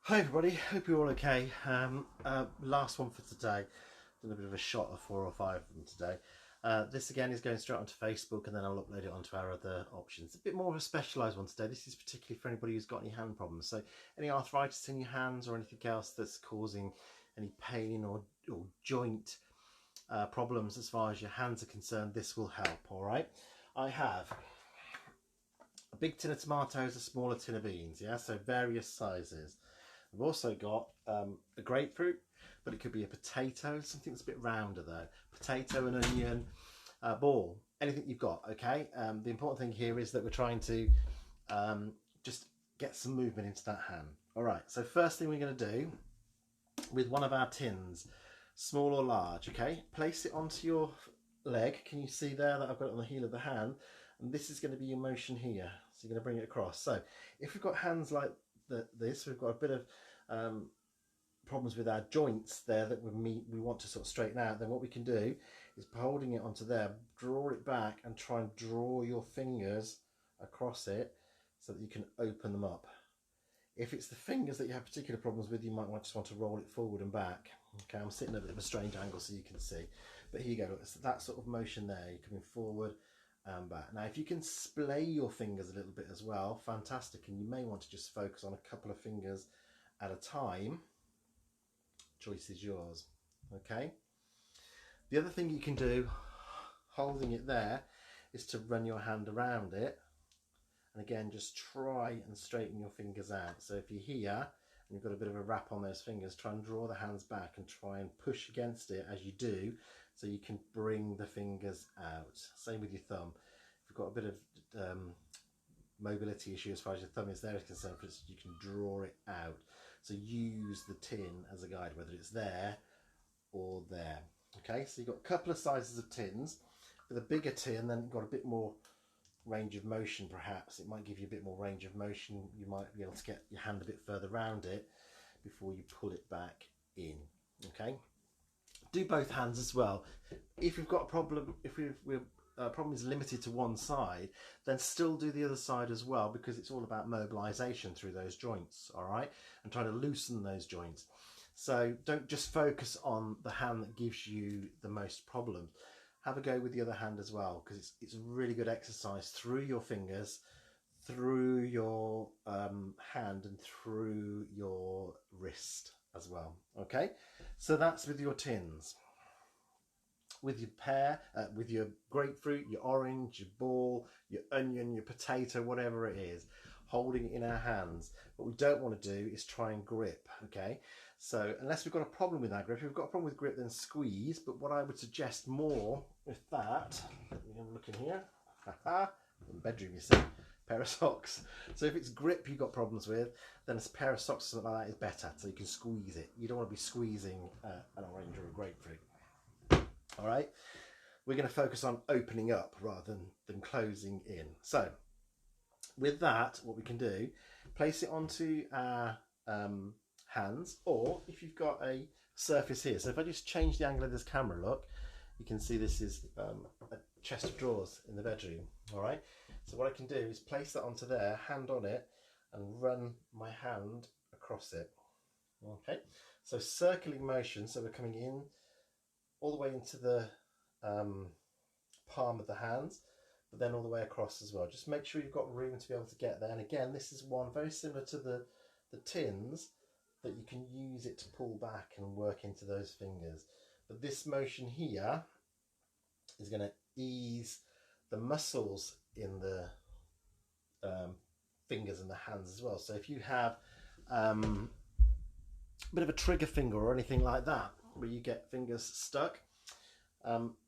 Hi everybody, hope you're all okay. Last one for today. Done a bit of a shot of 4 or 5 of them today. This again is going straight onto Facebook, and then I'll upload it onto our other options. A bit more of a specialised one today. This is particularly for anybody who's got any hand problems. So any arthritis in your hands or anything else that's causing any pain or joint problems as far as your hands are concerned, this will help. All right. I have a big tin of tomatoes, a smaller tin of beans. Yeah, so various sizes. I've also got a grapefruit, but it could be a potato, something that's a bit rounder though. Potato, an onion, ball, anything you've got, okay? The important thing here is that we're trying to just get some movement into that hand. All right, so first thing we're going to do with one of our tins, small or large, okay? Place it onto your leg. Can you see there that I've got it on the heel of the hand? And this is going to be your motion here. So you're going to bring it across. So if we've got hands like this, we've got a bit of problems with our joints there that we want to sort of straighten out, then what we can do is by holding it onto there, draw it back and try and draw your fingers across it so that you can open them up. If it's the fingers that you have particular problems with, you might just want to roll it forward and back. Okay, I'm sitting at a bit of a strange angle so you can see, but here you go. It's that sort of motion there. You're coming forward and back. Now, if you can splay your fingers a little bit as well, fantastic. And you may want to just focus on a couple of fingers at a time. Choice is yours. Okay. The other thing you can do, holding it there, is to run your hand around it. And again, just try and straighten your fingers out. So if you're here and you've got a bit of a wrap on those fingers, try and draw the hands back and try and push against it as you do, so you can bring the fingers out. Same with your thumb. If you've got a bit of mobility issue as far as your thumb is there is concerned, you can draw it out. So use the tin as a guide, whether it's there or there. Okay, so you've got a couple of sizes of tins. With a bigger tin, then you've got a bit more range of motion. Perhaps it might give you a bit more range of motion. You might be able to get your hand a bit further around it before you pull it back in. Okay, do both hands as well. If you've got a problem, if we're problem is limited to one side, then still do the other side as well, because it's all about mobilization through those joints. All right, and try to loosen those joints. So don't just focus on the hand that gives you the most problems. Have a go with the other hand as well, because it's a really good exercise through your fingers, through your hand, and through your wrist as well. Okay, so that's with your tins. With your pear, with your grapefruit, your orange, your ball, your onion, your potato, whatever it is, holding it in our hands. What we don't want to do is try and grip, okay? So unless we've got a problem with our grip, if we've got a problem with grip, then squeeze. But what I would suggest more with that, let me have a look in here, in the bedroom you see, pair of socks. So if it's grip you've got problems with, then a pair of socks or something like that is better, so you can squeeze it. You don't want to be squeezing an orange or a grapefruit. All right, we're going to focus on opening up rather than closing in. So with that, what we can do, place it onto our hands, or if you've got a surface here. So if I just change the angle of this camera, look, you can see this is a chest of drawers in the bedroom. All right, so what I can do is place that onto there, hand on it, and run my hand across it. Okay, so circling motion, so we're coming in all the way into the palm of the hands, but then all the way across as well. Just make sure you've got room to be able to get there. And again, this is one very similar to the tins, that you can use it to pull back and work into those fingers. But this motion here is going to ease the muscles in the fingers and the hands as well. So if you have a bit of a trigger finger or anything like that, where you get fingers stuck,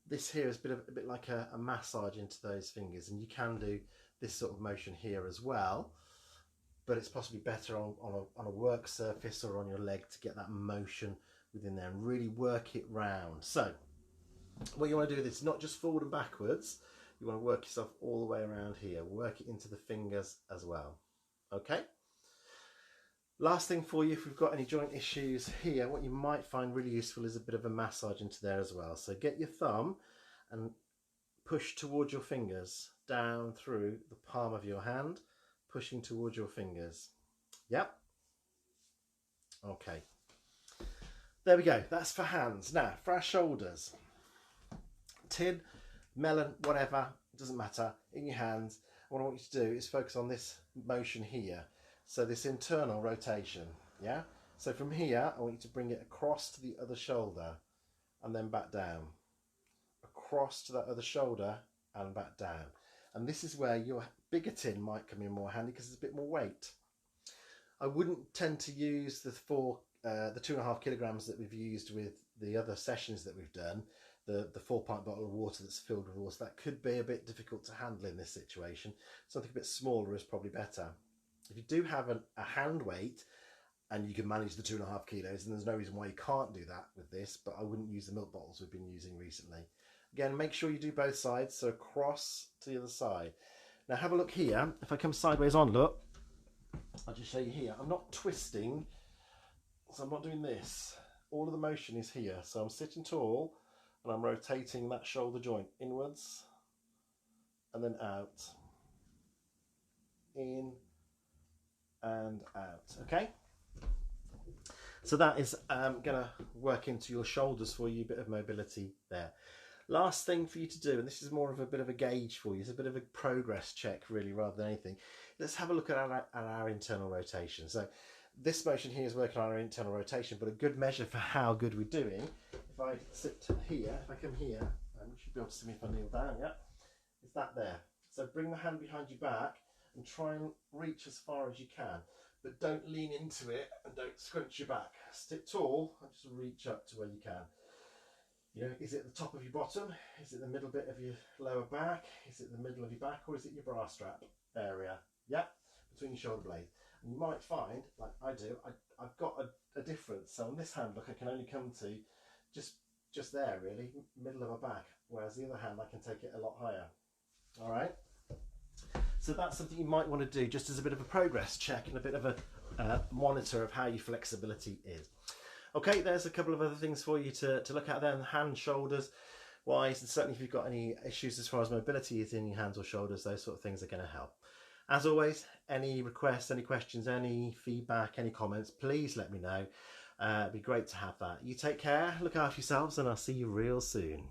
this here is a bit like a massage into those fingers, and you can do this sort of motion here as well, but it's possibly better on a work surface or on your leg to get that motion within there and really work it round. So what you want to do with this is not just forward and backwards, you want to work yourself all the way around here, work it into the fingers as well. Okay, last thing for you, if we've got any joint issues here, what you might find really useful is a bit of a massage into there as well. So get your thumb and push towards your fingers, down through the palm of your hand, pushing towards your fingers. Yep. Okay, there we go. That's for hands. Now for our shoulders. Tin, melon, whatever, doesn't matter, in your hands. What I want you to do is focus on this motion here. So this internal rotation, yeah? So from here, I want you to bring it across to the other shoulder and then back down. Across to that other shoulder and back down. And this is where your bigger tin might come in more handy because it's a bit more weight. I wouldn't tend to use the 2.5 kilograms that we've used with the other sessions that we've done. The 4-pint bottle of water that's filled with water, that could be a bit difficult to handle in this situation. Something a bit smaller is probably better. If you do have a hand weight and you can manage the 2.5 kilos, and there's no reason why you can't do that with this, but I wouldn't use the milk bottles we've been using recently. Again, make sure you do both sides, so across to the other side. Now have a look here. If I come sideways on, look, I'll just show you here. I'm not twisting, so I'm not doing this. All of the motion is here. So I'm sitting tall and I'm rotating that shoulder joint inwards and then out. In and out, okay? So that is going to work into your shoulders for you, a bit of mobility there. Last thing for you to do, and this is more of a bit of a gauge for you, it's a bit of a progress check really rather than anything. Let's have a look at our internal rotation. So this motion here is working on our internal rotation, but a good measure for how good we're doing, if I sit here, if I come here, and you should be able to see me if I kneel down, yeah? Is that there? So bring the hand behind your back and try and reach as far as you can, but don't lean into it and don't scrunch your back. Sit tall and just reach up to where you can. You know, is it the top of your bottom? Is it the middle bit of your lower back? Is it the middle of your back, or is it your bra strap area? Yeah, between your shoulder blades. And you might find, like I do, I've got a difference. So on this hand, look, I can only come to just there, really, middle of my back. Whereas the other hand, I can take it a lot higher. All right. So that's something you might want to do just as a bit of a progress check and a bit of a monitor of how your flexibility is. Okay, there's a couple of other things for you to look at then, hand, shoulders wise, and certainly if you've got any issues as far as mobility is in your hands or shoulders, those sort of things are going to help. As always, any requests, any questions, any feedback, any comments, please let me know. It'd be great to have that. You take care, look after yourselves, and I'll see you real soon.